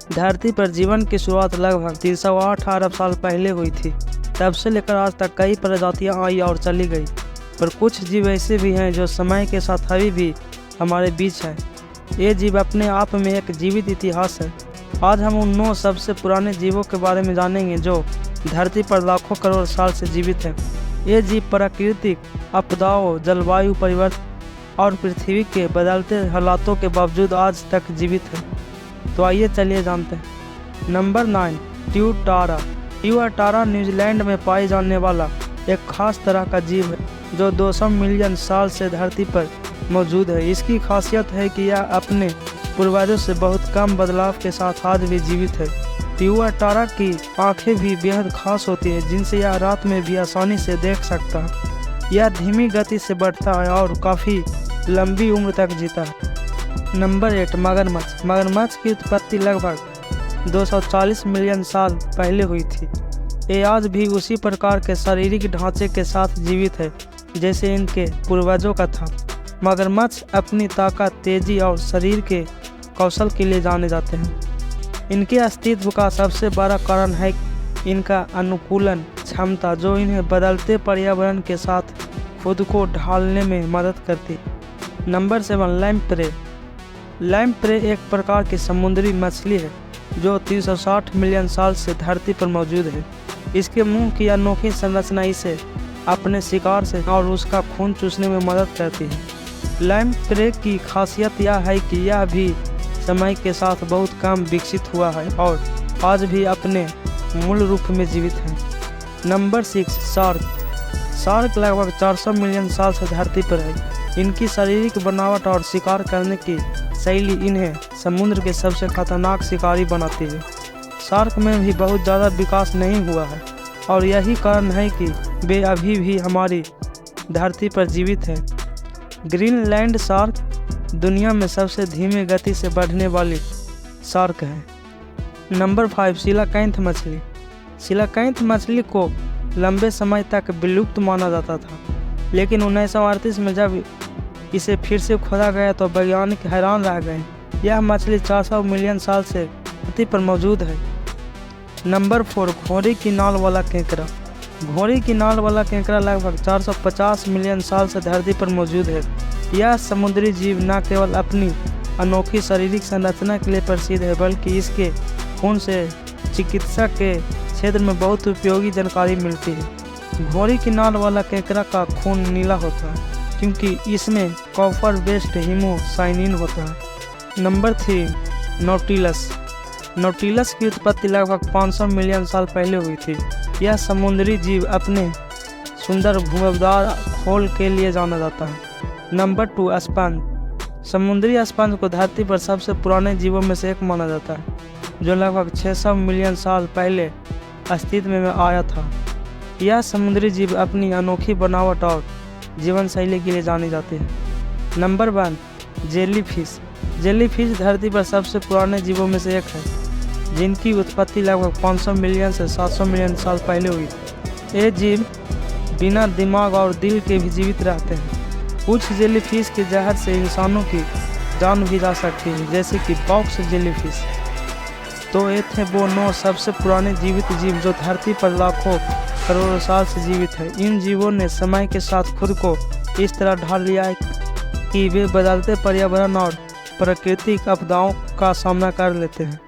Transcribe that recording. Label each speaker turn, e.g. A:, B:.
A: धरती पर जीवन की शुरुआत लगभग 308 अरब साल पहले हुई थी। तब से लेकर आज तक कई प्रजातियां आई और चली गई, पर कुछ जीव ऐसे भी हैं जो समय के साथ अभी भी हमारे बीच हैं। ये जीव अपने आप में एक जीवित इतिहास है। आज हम उन 9 सबसे पुराने जीवों के बारे में जानेंगे जो धरती पर लाखों करोड़ साल से जीवित हैं। ये जीव प्राकृतिक आपदाओं, जलवायु परिवर्तन और पृथ्वी के बदलते हालातों के बावजूद आज तक जीवित है। तो आइए चलिए जानते हैं। नंबर 9, ट्यूटारा। ट्यूटारा न्यूजीलैंड में पाई जाने वाला एक खास तरह का जीव है जो 200 मिलियन साल से धरती पर मौजूद है। इसकी खासियत है कि यह अपने पूर्वजों से बहुत कम बदलाव के साथ आज भी जीवित है। ट्यूटारा की आंखें भी बेहद खास होती है, जिनसे यह रात में भी आसानी से देख सकता है। यह धीमी गति से बढ़ता है और काफ़ी लंबी उम्र तक जीता है। नंबर 8, मगरमच्छ। मगरमच्छ की उत्पत्ति लगभग 240 मिलियन साल पहले हुई थी। ये आज भी उसी प्रकार के शारीरिक ढांचे के साथ जीवित है जैसे इनके पूर्वजों का था। मगरमच्छ अपनी ताकत, तेजी और शरीर के कौशल के लिए जाने जाते हैं। इनके अस्तित्व का सबसे बड़ा कारण है इनका अनुकूलन क्षमता, जो इन्हें बदलते पर्यावरण के साथ खुद को ढालने में मदद करती। Number 7, lamprey. लैम्प्रे एक प्रकार की समुद्री मछली है जो 360 मिलियन साल से धरती पर मौजूद है। इसके मुंह की अनोखी संरचना इसे अपने शिकार से और उसका खून चूसने में मदद करती है। लैम्प्रे की खासियत यह है कि यह भी समय के साथ बहुत कम विकसित हुआ है और आज भी अपने मूल रूप में जीवित है। Number 6, shark. शार्क लगभग 400 मिलियन साल से धरती पर है। इनकी शारीरिक बनावट और शिकार करने की शैली इन्हें समुद्र के सबसे खतरनाक शिकारी बनाती है। शार्क में भी बहुत ज़्यादा विकास नहीं हुआ है और यही कारण है कि वे अभी भी हमारी धरती पर जीवित हैं। ग्रीनलैंड शार्क दुनिया में सबसे धीमी गति से बढ़ने वाली शार्क है। नंबर 5, सीलाकैंथ मछली। सीलाकैंथ मछली को लंबे समय तक विलुप्त माना जाता था, लेकिन 1938 में जब इसे फिर से खोदा गया तो वैज्ञानिक हैरान रह गए। यह मछली 400 मिलियन साल से धरती पर मौजूद है। नंबर 4, घोड़ी की नाल वाला केकड़ा। घोड़ी की नाल वाला केकड़ा लगभग 450 मिलियन साल से धरती पर मौजूद है। यह समुद्री जीव न केवल अपनी अनोखी शारीरिक संरचना के लिए प्रसिद्ध है, बल्कि इसके खून से चिकित्सा के क्षेत्र में बहुत उपयोगी जानकारी मिलती है। घोड़ी की नाल वाला केकड़ा का खून नीला होता है क्योंकि इसमें कॉपर बेस्ड हीमोसाइनिन होता है। Number 3, nautilus. नौटिलस की उत्पत्ति लगभग 500 मिलियन साल पहले हुई थी। यह समुद्री जीव अपने सुंदर घुमावदार खोल के लिए जाना जाता है। Number 2, sponge. समुद्री स्पंज को धरती पर सबसे पुराने जीवों में से एक माना जाता है, जो लगभग 600 मिलियन साल पहले अस्तित्व में आया था। यह समुद्री जीव अपनी अनोखी बनावट और जीवन शैली के लिए जानी जाती है। Number 1, jellyfish. जेलीफिश धरती पर सबसे पुराने जीवों में से एक है, जिनकी उत्पत्ति लगभग 500 मिलियन से 700 मिलियन साल पहले हुई थी। ये जीव बिना दिमाग और दिल के भी जीवित रहते हैं। कुछ जेलीफिश के जहर से इंसानों की जान भी जा सकती है, जैसे कि बॉक्स जेलीफिश। तो ये थे वो 9 सबसे पुराने जीवित जीव जो धरती पर लाखों करोड़ों साल से जीवित है। इन जीवों ने समय के साथ खुद को इस तरह ढाल लिया है कि वे बदलते पर्यावरण और प्राकृतिक आपदाओं का सामना कर लेते हैं।